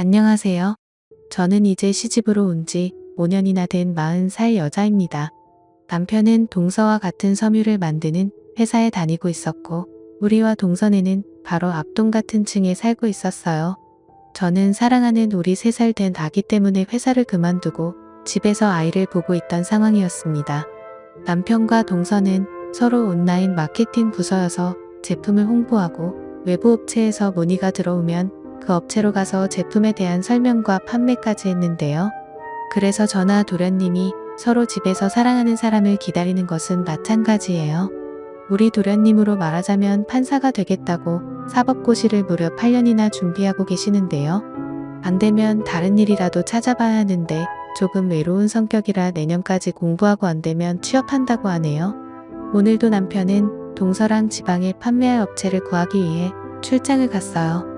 안녕하세요. 저는 이제 시집으로 온 지 5년이나 된 40살 여자입니다. 남편은 동서와 같은 섬유를 만드는 회사에 다니고 있었고, 우리와 동서네는 바로 앞동 같은 층에 살고 있었어요. 저는 사랑하는 우리 3살 된 아기 때문에 회사를 그만두고 집에서 아이를 보고 있던 상황이었습니다. 남편과 동서는 서로 온라인 마케팅 부서여서 제품을 홍보하고 외부 업체에서 문의가 들어오면 그 업체로 가서 제품에 대한 설명과 판매까지 했는데요. 그래서 저나 도련님이 서로 집에서 사랑하는 사람을 기다리는 것은 마찬가지예요. 우리 도련님으로 말하자면 판사가 되겠다고 사법고시를 무려 8년이나 준비하고 계시는데요. 안 되면 다른 일이라도 찾아봐야 하는데 조금 외로운 성격이라 내년까지 공부하고 안 되면 취업한다고 하네요. 오늘도 남편은 동서랑 지방에 판매할 업체를 구하기 위해 출장을 갔어요.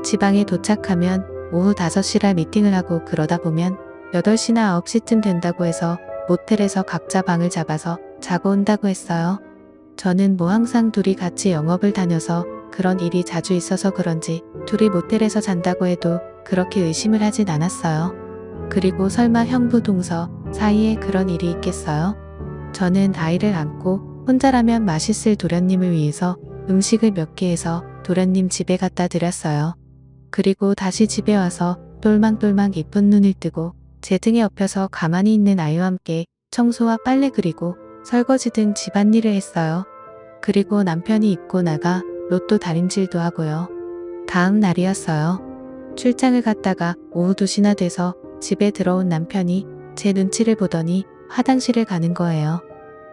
지방에 도착하면 오후 5시라 미팅을 하고 그러다 보면 8시나 9시쯤 된다고 해서 모텔에서 각자 방을 잡아서 자고 온다고 했어요. 저는 항상 둘이 같이 영업을 다녀서 그런 일이 자주 있어서 그런지 둘이 모텔에서 잔다고 해도 그렇게 의심을 하진 않았어요. 그리고 설마 형부 동서 사이에 그런 일이 있겠어요? 저는 아이를 안고 혼자라면 맛있을 도련님을 위해서 음식을 몇 개 해서 도련님 집에 갖다 드렸어요. 그리고 다시 집에 와서 똘망똘망 이쁜 눈을 뜨고 제 등에 엎여서 가만히 있는 아이와 함께 청소와 빨래 그리고 설거지 등 집안일을 했어요. 그리고 남편이 입고 나가 로또 다림질도 하고요. 다음 날이었어요. 출장을 갔다가 오후 2시나 돼서 집에 들어온 남편이 제 눈치를 보더니 화장실을 가는 거예요.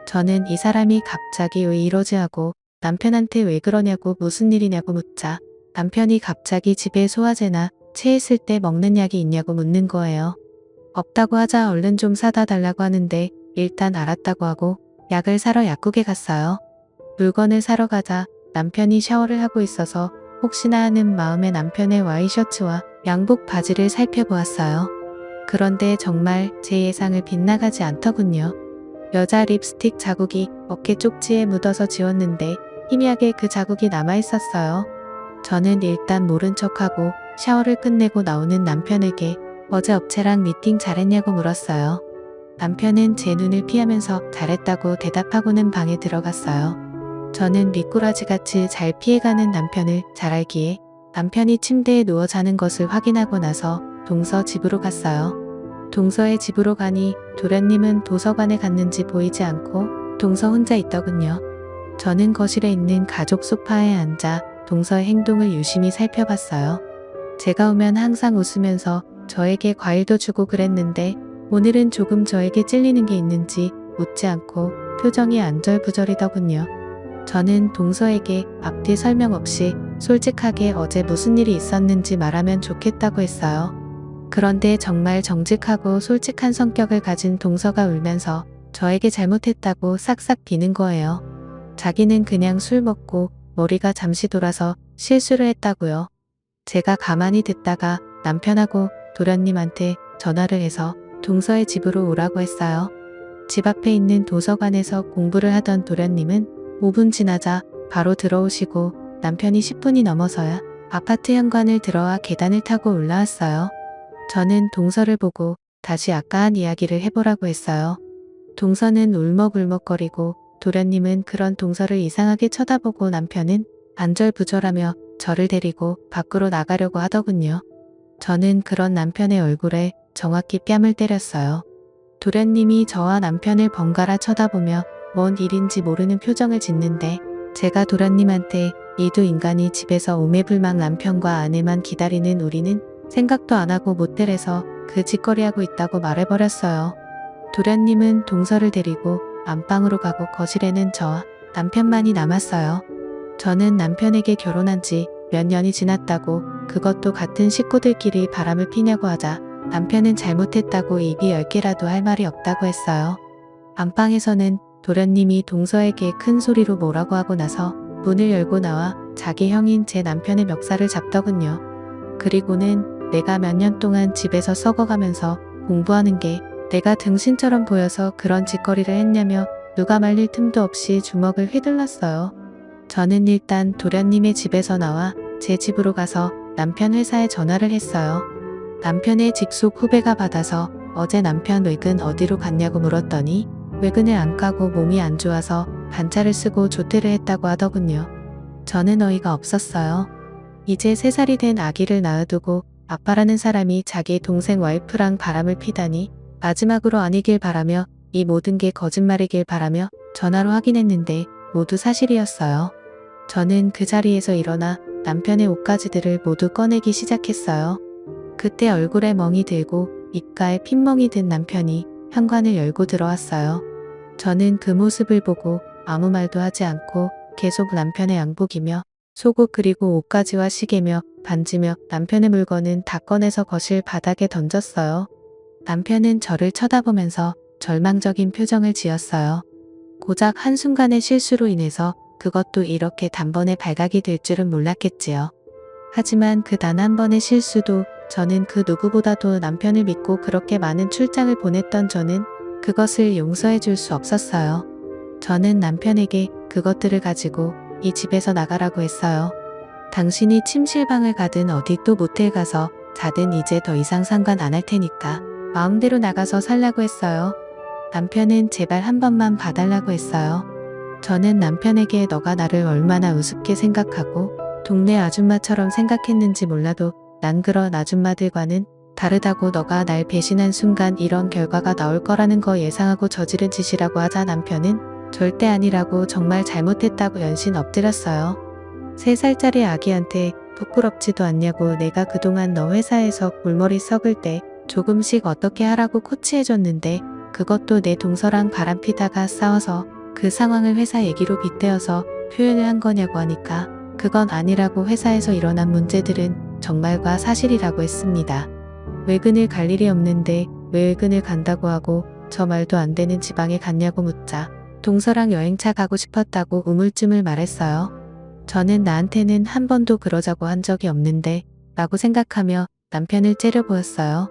저는 이 사람이 갑자기 왜 이러지 하고 남편한테 왜 그러냐고 무슨 일이냐고 묻자 남편이 갑자기 집에 소화제나 체했을 때 먹는 약이 있냐고 묻는 거예요. 없다고 하자 얼른 좀 사다 달라고 하는데 일단 알았다고 하고 약을 사러 약국에 갔어요. 물건을 사러 가자 남편이 샤워를 하고 있어서 혹시나 하는 마음에 남편의 와이셔츠와 양복 바지를 살펴보았어요. 그런데 정말 제 예상을 빗나가지 않더군요. 여자 립스틱 자국이 어깨 쪽지에 묻어서 지웠는데 희미하게 그 자국이 남아있었어요. 저는 일단 모른 척하고 샤워를 끝내고 나오는 남편에게 어제 업체랑 미팅 잘했냐고 물었어요. 남편은 제 눈을 피하면서 잘했다고 대답하고는 방에 들어갔어요. 저는 미꾸라지같이 잘 피해가는 남편을 잘 알기에 남편이 침대에 누워 자는 것을 확인하고 나서 동서 집으로 갔어요. 동서의 집으로 가니 도련님은 도서관에 갔는지 보이지 않고 동서 혼자 있더군요. 저는 거실에 있는 가족 소파에 앉아 동서의 행동을 유심히 살펴봤어요. 제가 오면 항상 웃으면서 저에게 과일도 주고 그랬는데 오늘은 조금 저에게 찔리는 게 있는지 웃지 않고 표정이 안절부절이더군요. 저는 동서에게 앞뒤 설명 없이 솔직하게 어제 무슨 일이 있었는지 말하면 좋겠다고 했어요. 그런데 정말 정직하고 솔직한 성격을 가진 동서가 울면서 저에게 잘못했다고 싹싹 비는 거예요. 자기는 그냥 술 먹고 머리가 잠시 돌아서 실수를 했다고요. 제가 가만히 듣다가 남편하고 도련님한테 전화를 해서 동서의 집으로 오라고 했어요. 집 앞에 있는 도서관에서 공부를 하던 도련님은 5분 지나자 바로 들어오시고 남편이 10분이 넘어서야 아파트 현관을 들어와 계단을 타고 올라왔어요. 저는 동서를 보고 다시 아까 한 이야기를 해보라고 했어요. 동서는 울먹울먹거리고 도련님은 그런 동서를 이상하게 쳐다보고 남편은 안절부절하며 저를 데리고 밖으로 나가려고 하더군요. 저는 그런 남편의 얼굴에 정확히 뺨을 때렸어요. 도련님이 저와 남편을 번갈아 쳐다보며 뭔 일인지 모르는 표정을 짓는데 제가 도련님한테 이 두 인간이 집에서 오매불망 남편과 아내만 기다리는 우리는 생각도 안 하고 모텔에서 그 짓거리하고 있다고 말해버렸어요. 도련님은 동서를 데리고 안방으로 가고 거실에는 저와 남편만이 남았어요. 저는 남편에게 결혼한 지 몇 년이 지났다고 그것도 같은 식구들끼리 바람을 피냐고 하자 남편은 잘못했다고 입이 10개라도 할 말이 없다고 했어요. 안방에서는 도련님이 동서에게 큰 소리로 뭐라고 하고 나서 문을 열고 나와 자기 형인 제 남편의 멱살을 잡더군요. 그리고는 내가 몇 년 동안 집에서 썩어가면서 공부하는 게 내가 등신처럼 보여서 그런 짓거리를 했냐며 누가 말릴 틈도 없이 주먹을 휘둘렀어요. 저는 일단 도련님의 집에서 나와 제 집으로 가서 남편 회사에 전화를 했어요. 남편의 직속 후배가 받아서 어제 남편 외근 어디로 갔냐고 물었더니 외근을 안 가고 몸이 안 좋아서 반차를 쓰고 조퇴를 했다고 하더군요. 저는 어이가 없었어요. 이제 3살이 된 아기를 낳아두고 아빠라는 사람이 자기 동생 와이프랑 바람을 피다니 마지막으로 아니길 바라며 이 모든 게 거짓말이길 바라며 전화로 확인했는데 모두 사실이었어요. 저는 그 자리에서 일어나 남편의 옷가지들을 모두 꺼내기 시작했어요. 그때 얼굴에 멍이 들고 입가에 핏멍이 든 남편이 현관을 열고 들어왔어요. 저는 그 모습을 보고 아무 말도 하지 않고 계속 남편의 양복이며 속옷 그리고 옷가지와 시계며 반지며 남편의 물건은 다 꺼내서 거실 바닥에 던졌어요. 남편은 저를 쳐다보면서 절망적인 표정을 지었어요. 고작 한순간의 실수로 인해서 그것도 이렇게 단번에 발각이 될 줄은 몰랐겠지요. 하지만 그 단 한 번의 실수도 저는 그 누구보다도 남편을 믿고 그렇게 많은 출장을 보냈던 저는 그것을 용서해 줄 수 없었어요. 저는 남편에게 그것들을 가지고 이 집에서 나가라고 했어요. 당신이 침실방을 가든 어디 또 모텔 가서 자든 이제 더 이상 상관 안 할 테니까 마음대로 나가서 살라고 했어요. 남편은 제발 한 번만 봐달라고 했어요. 저는 남편에게 너가 나를 얼마나 우습게 생각하고 동네 아줌마처럼 생각했는지 몰라도 난 그런 아줌마들과는 다르다고 너가 날 배신한 순간 이런 결과가 나올 거라는 거 예상하고 저지른 짓이라고 하자 남편은 절대 아니라고 정말 잘못했다고 연신 엎드렸어요. 3살짜리 아기한테 부끄럽지도 않냐고 내가 그동안 너 회사에서 골머리 썩을 때 조금씩 어떻게 하라고 코치해줬는데 그것도 내 동서랑 바람피다가 싸워서 그 상황을 회사 얘기로 빗대어서 표현을 한 거냐고 하니까 그건 아니라고 회사에서 일어난 문제들은 정말과 사실이라고 했습니다. 외근을 갈 일이 없는데 왜 외근을 간다고 하고 저 말도 안 되는 지방에 갔냐고 묻자 동서랑 여행차 가고 싶었다고 우물쭈물 말했어요. 저는 나한테는 한 번도 그러자고 한 적이 없는데 라고 생각하며 남편을 째려보았어요.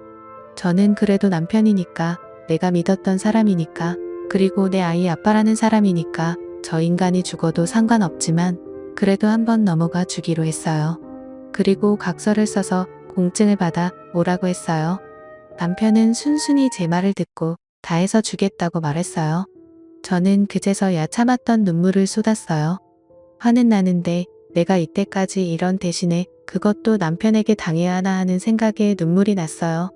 저는 그래도 남편이니까 내가 믿었던 사람이니까 그리고 내 아이 아빠라는 사람이니까 저 인간이 죽어도 상관없지만 그래도 한번 넘어가 주기로 했어요. 그리고 각서를 써서 공증을 받아 오라고 했어요. 남편은 순순히 제 말을 듣고 다 해서 주겠다고 말했어요. 저는 그제서야 참았던 눈물을 쏟았어요. 화는 나는데 내가 이때까지 이런 대신에 그것도 남편에게 당해야 하나 하는 생각에 눈물이 났어요.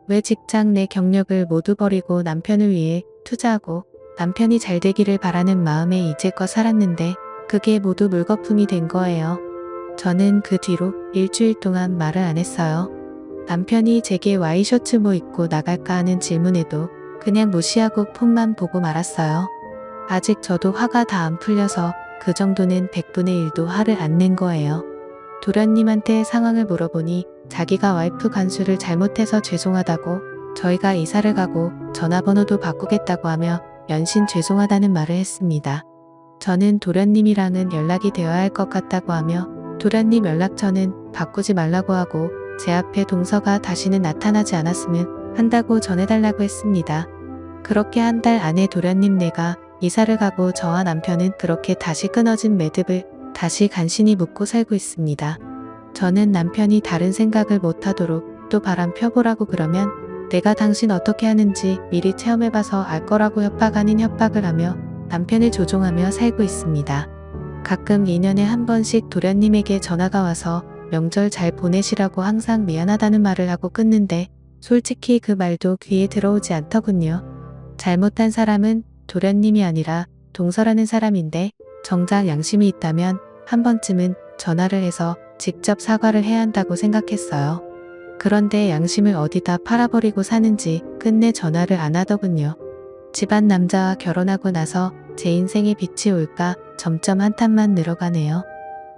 왜 직장 내 경력을 모두 버리고 남편을 위해 투자하고 남편이 잘 되기를 바라는 마음에 이제껏 살았는데 그게 모두 물거품이 된 거예요. 저는 그 뒤로 일주일 동안 말을 안 했어요. 남편이 제게 와이셔츠 뭐 입고 나갈까 하는 질문에도 그냥 무시하고 폰만 보고 말았어요. 아직 저도 화가 다 안 풀려서 그 정도는 100분의 1도 화를 안 낸 거예요. 도련님한테 상황을 물어보니 자기가 와이프 간수를 잘못해서 죄송하다고 저희가 이사를 가고 전화번호도 바꾸겠다고 하며 연신 죄송하다는 말을 했습니다. 저는 도련님이랑은 연락이 되어야 할 것 같다고 하며 도련님 연락처는 바꾸지 말라고 하고 제 앞에 동서가 다시는 나타나지 않았으면 한다고 전해달라고 했습니다. 그렇게 한 달 안에 도련님 네가 이사를 가고 저와 남편은 그렇게 다시 끊어진 매듭을 다시 간신히 묶고 살고 있습니다. 저는 남편이 다른 생각을 못하도록 또 바람 펴보라고 그러면 내가 당신 어떻게 하는지 미리 체험해봐서 알 거라고 협박 아닌 협박을 하며 남편을 조종하며 살고 있습니다. 가끔 2년에 한 번씩 도련님에게 전화가 와서 명절 잘 보내시라고 항상 미안하다는 말을 하고 끊는데 솔직히 그 말도 귀에 들어오지 않더군요. 잘못한 사람은 도련님이 아니라 동서라는 사람인데 정작 양심이 있다면 한 번쯤은 전화를 해서 직접 사과를 해야 한다고 생각했어요. 그런데 양심을 어디다 팔아버리고 사는지 끝내 전화를 안 하더군요. 집안 남자와 결혼하고 나서 제 인생에 빛이 올까 점점 한탄만 늘어가네요.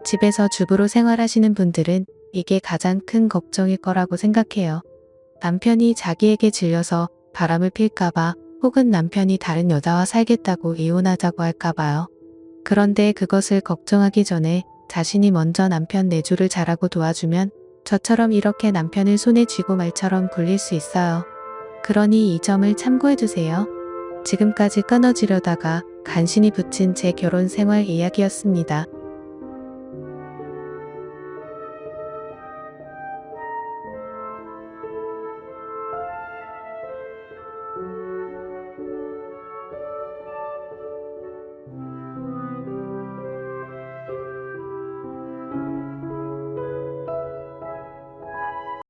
집에서 주부로 생활하시는 분들은 이게 가장 큰 걱정일 거라고 생각해요. 남편이 자기에게 질려서 바람을 필까봐 혹은 남편이 다른 여자와 살겠다고 이혼하자고 할까봐요. 그런데 그것을 걱정하기 전에 자신이 먼저 남편 내조를 잘하고 도와주면 저처럼 이렇게 남편을 손에 쥐고 말처럼 굴릴 수 있어요. 그러니 이 점을 참고해주세요. 지금까지 끊어지려다가 간신히 붙인 제 결혼 생활 이야기였습니다.